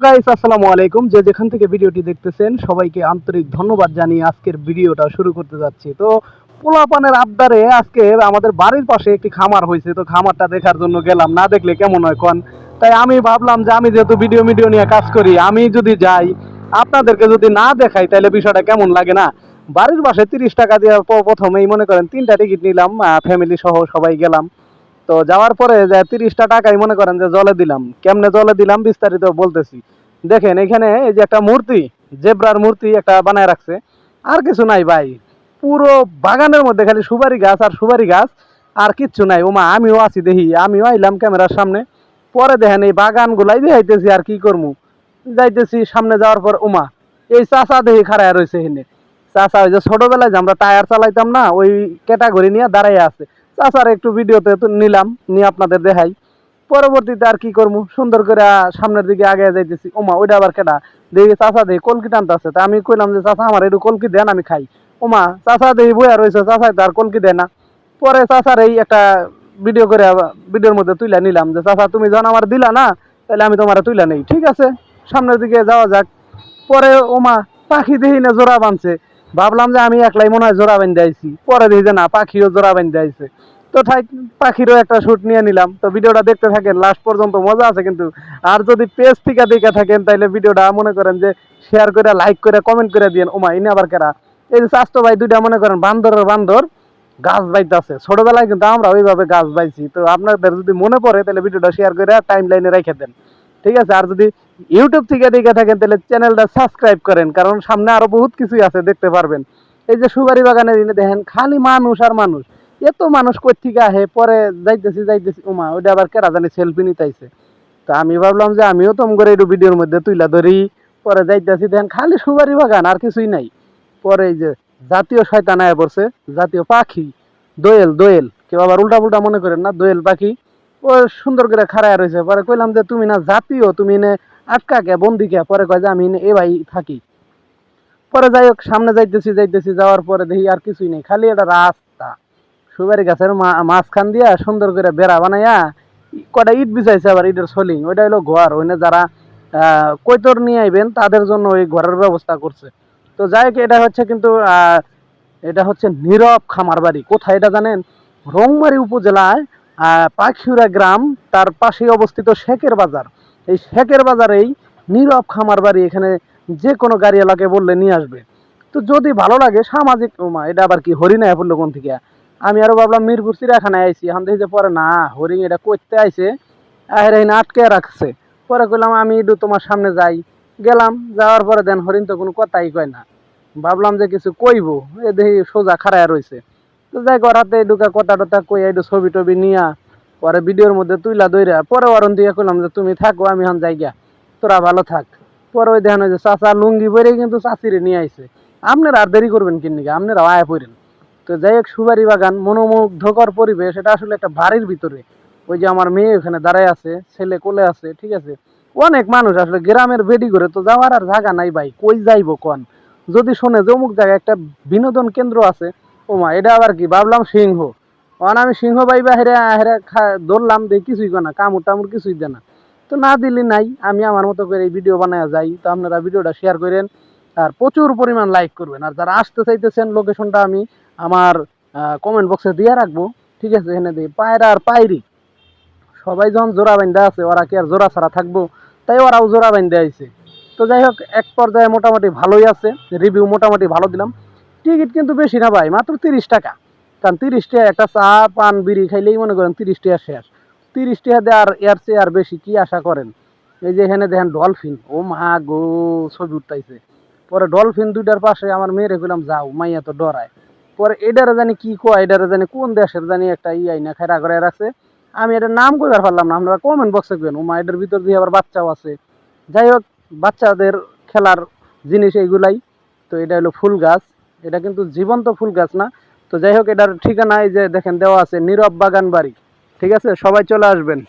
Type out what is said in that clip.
Guys আসসালামু আলাইকুম, যে যেখান থেকে ভিডিওটি দেখতেছেন সবাইকে আন্তরিক ধন্যবাদ জানিয়ে আজকের ভিডিওটা শুরু করতে যাচ্ছি। তো পোলাপানের আবদারে আজকে আমাদের বাড়ির পাশে একটি খামার হয়েছে, তো খামারটা দেখার জন্য গেলাম, না দেখলে কেমন হয় কোন। তাই আমি ভাবলাম যে আমি যেহেতু ভিডিও নিয়ে কাজ করি, আমি যদি যাই আপনাদেরকে যদি না দেখাই তাহলে বিষয়টা কেমন লাগে না। বাড়ির পাশে 30 টাকা দিয়ে প্রথমেই মনে করেন 3টা টিকিট নিলাম, ফ্যামিলি সহ সবাই গেলাম। তো যাওয়ার পরে যে 30টা টাকাই মনে করেন যে জলে দিলাম। কেমনে জলে দিলাম বিস্তারিত বলতেছি। দেখেন এখানে এই যে একটা মূর্তি, জেব্রার মূর্তি একটা বানায় রাখছে, আর কিছু নাই ভাই। পুরো বাগানের মধ্যে খালি সুপারি গাছ আর সুপারি গাছ, আর কিচ্ছু নাই। ওমা আমিও আছি দেখি, আমিও আইলাম ক্যামেরার সামনে। পরে দেখেন এই বাগান গুলাই দেখাইতেছি, আর কি করবো। যাইতেছি সামনে, যাওয়ার পর ওমা এই চাচা দেখি খাড়ায় রয়েছে এখানে। চাচা ওই যে ছোটবেলায় যে আমরা টায়ার চালাইতাম না, ওই ক্যাটাগরি নিয়ে দাঁড়াইয়া আছে। চাচার একটু ভিডিওতে তো নিলাম, নিয়ে আপনাদের দেখাই। পরবর্তীতে আর কি করবো, সুন্দর করে সামনের দিকে আগে যাইতেছি। ওমা ওইটা আবার কেটা, দেখি চাচা দেখি কলকি টানতেছে। তা আমি কইলাম যে চাচা আমার একটু কলকি দেন, আমি খাই। ওমা চাচা দেখি বইয়া রয়েছে, চাচা তো আর কলকি দেয় না। পরে চাচার এই একটা ভিডিও করে ভিডিওর মধ্যে তুইলা নিলাম যে চাচা তুমি যখন আমার দিলা না, তাহলে আমি তোমার তুইলা নেই, ঠিক আছে। সামনের দিকে যাওয়া যাক। পরে ওমা পাখি দেখি না জোড়া বাঁধছে। ভাবলাম যে আমি একলাই মনে হয় জোড়া বেঁধে আইছি, পরে দেখি যে না, পাখিও জোড়া বেঁধে আইছে। তো ঠাই পাখিরও একটা শুট নিয়ে নিলাম। তো ভিডিওটা দেখতে থাকেন, লাস্ট পর্যন্ত মজা আছে কিন্তু। আর যদি পেজ থেকে দেখে থাকেন তাহলে ভিডিওটা মনে করেন যে শেয়ার করে, লাইক করে, কমেন্ট করে দিন। ওমা ইনি আবার কেরা, এই যে স্বাস্থ্য ভাই দুইটা মনে করেন বান্দরের বান্দর গাছ বাইতেছে। ছোটবেলায় কিন্তু আমরা ওইভাবে গাছ বাইছি। তো আপনাদের যদি মনে পড়ে তাহলে ভিডিওটা শেয়ার করে টাইম লাইনে রেখে দেন, ঠিক আছে। আর যদি ইউটিউব থেকে দেখে থাকেন তাহলে চ্যানেলটা সাবস্ক্রাইব করেন, কারণ সামনে আরো বহুত কিছুই আছে, দেখতে পারবেন। এই যে সুপারি বাগানের দিনে দেখেন খালি মানুষ আর মানুষ, এত মানুষ কই থেকে আহে। পরে যাইতেছি ওমা ওইটা আবার কেরা জানি সেলফি নিতেছে। তো আমি ভাবলাম যে আমিও তো করে একটু ভিডিওর মধ্যে তুইলা ধরি। পরে যাইতেছি দেখেন খালি সুপারি বাগান আর কিছুই নাই। পরে এই যে জাতীয় শয়তান আয়া পড়ছে, জাতীয় পাখি, দোয়েল দোয়েল, কেউ আবার উল্টা পুল্টা মনে করেন না, দোয়েল পাখি। ও সুন্দর করে খাড়ায় রয়েছে। পরে কইলাম যে তুমি না জাতীয়, তুমি এনে আটকা কে, বন্দি কে? পরে কয় যে আমি এ ভাই থাকি। পরে যাই হোক, সামনে যাইতেছি, যাওয়ার পরে দেখি আর কিছুই নেই, খালি একটা রাস্তা। সুপারি গাছের মাঝখান দিয়া সুন্দর করে বেড়া বানাইয়া কটা ইট বিছাইছে, আবার ইটের সলিং, ওইটা হলো ঘর। ওইনে যারা কৈতর নিয়ে আইবেন তাদের জন্য ওই ঘরের ব্যবস্থা করছে। তো যাই হোক, এটা হচ্ছে কিন্তু এটা হচ্ছে নীরব খামার বাড়ি। কোথায় এটা জানেন? রংমারী উপজেলায় পাখিউরা গ্রাম, তার পাশে অবস্থিত শেখের বাজার। এই শেখের বাজারেই নীরব খামার বাড়ি। এখানে যে কোনো গাড়ি এলাকায় বললে নিয়ে আসবে। তো যদি ভালো লাগে সামাজিক, ওমা এটা আবার কি হরিণ আয়া পড়লো কোন থেকে। আমি আরো ভাবলাম মিরপুর চিড়িয়াখানায় আইছি, এখন দেখি যে পরে না, হরিণ এটা করতে আইছে, আটকে রাখছে। পরে কইলাম আমি একটু তোমার সামনে যাই। গেলাম, যাওয়ার পরে দেন হরিণ তো কোনো কথাই কয় না। ভাবলাম যে কিছু কইবো, এ দেখি সোজা খাড়ায় রয়েছে। তো যাই করাতে ঢুকা কথা টথা কই একটু ছবি টবি নিয়া পরে ভিডিওর মধ্যে তুইলা দইরা পরে অরণ দিয়ে কইলাম যে তুমি থাকো, আমি এখন যাই গিয়া, তোরা ভালো থাক। পরে ওই দেখেন ওই যে চাচা লুঙ্গি পরে কিন্তু চাচিরে নিয়ে আইছে। আপনারা আর দেরি করবেন কিন্নিকে, আপনারা আয়া পড়েন। তো যাই হোক, সুপারি বাগান, মনোমুগ্ধকর পরিবেশ। এটা আসলে একটা বাড়ির ভিতরে। ওই যে আমার মেয়ে ওখানে দাঁড়ায় আছে, ছেলে কোলে আছে, ঠিক আছে। অনেক মানুষ আসলে গ্রামের বেডি করে তো যাওয়ার আর জায়গা নাই ভাই, কই যাইবো কোন। যদি শোনে যে অমুক জায়গায় একটা বিনোদন কেন্দ্র আছে, ওমা এটা আবার কি, ভাবলাম সিংহ। কারণ আমি সিংহ পাইবা হেরে হেরে ধরলাম, দেখি কিছুই না, কামড় টামুর কিছুই দেয় না। তো না দিলি নাই, আমি আমার মতো করে এই ভিডিও বানায় যাই। তো আপনারা ভিডিওটা শেয়ার করেন আর প্রচুর পরিমাণ লাইক করবেন। আর যারা আসতে চাইতেছেন লোকেশনটা আমি আমার কমেন্ট বক্সে দিয়ে রাখবো, ঠিক আছে। এখানে দিয়ে পায়রা আর পায়রি সবাই যখন জোড়া বান্ধা আছে, ওরা কি আর জোড়া ছাড়া থাকবো? তাই ওরাও জোড়া বান্ধা আইছে। তো যাই হোক, এক পর্যায়ে মোটামুটি ভালোই আছে, রিভিউ মোটামুটি ভালো দিলাম। টিকিট কিন্তু বেশি না ভাই, মাত্র 30 টাকা। কারণ 30 টাকা একটা চা পান বিড়ি খাইলেই মনে করেন 30 টাকা শেষ। 30 টাকা দিয়ে আর এর চেয়ে আর বেশি কি আশা করেন? এই যে এখানে দেখেন ডলফিন, ও মা গো, ছবি উঠতাইছে। পরে ডলফিন দুইটার পাশে আমার মেয়েরে কইলাম যাও, মাইয়া তো ডরায়। পরে এটারে জানি কি কয়, এটারে জানি কোন দেশের জানি একটা আইনা খেরা করে রাখছে। আমি এটার নাম কইবার পারলাম না, আপনারা কমেন্ট বক্সে কেন। ওমা এটার ভিতর দিয়ে আবার বাচ্চাও আছে। যাই হোক, বাচ্চাদের খেলার জিনিস এইগুলাই। তো এটা হলো ফুল গাছ, এটা কিন্তু জীবন্ত ফুল গাছ না। তো যাই হোক, এটার ঠিকানা এই যে দেখেন দেওয়া আছে, নীরব বাগান বাড়ি, ঠিক আছে। সবাই চলে আসবেন।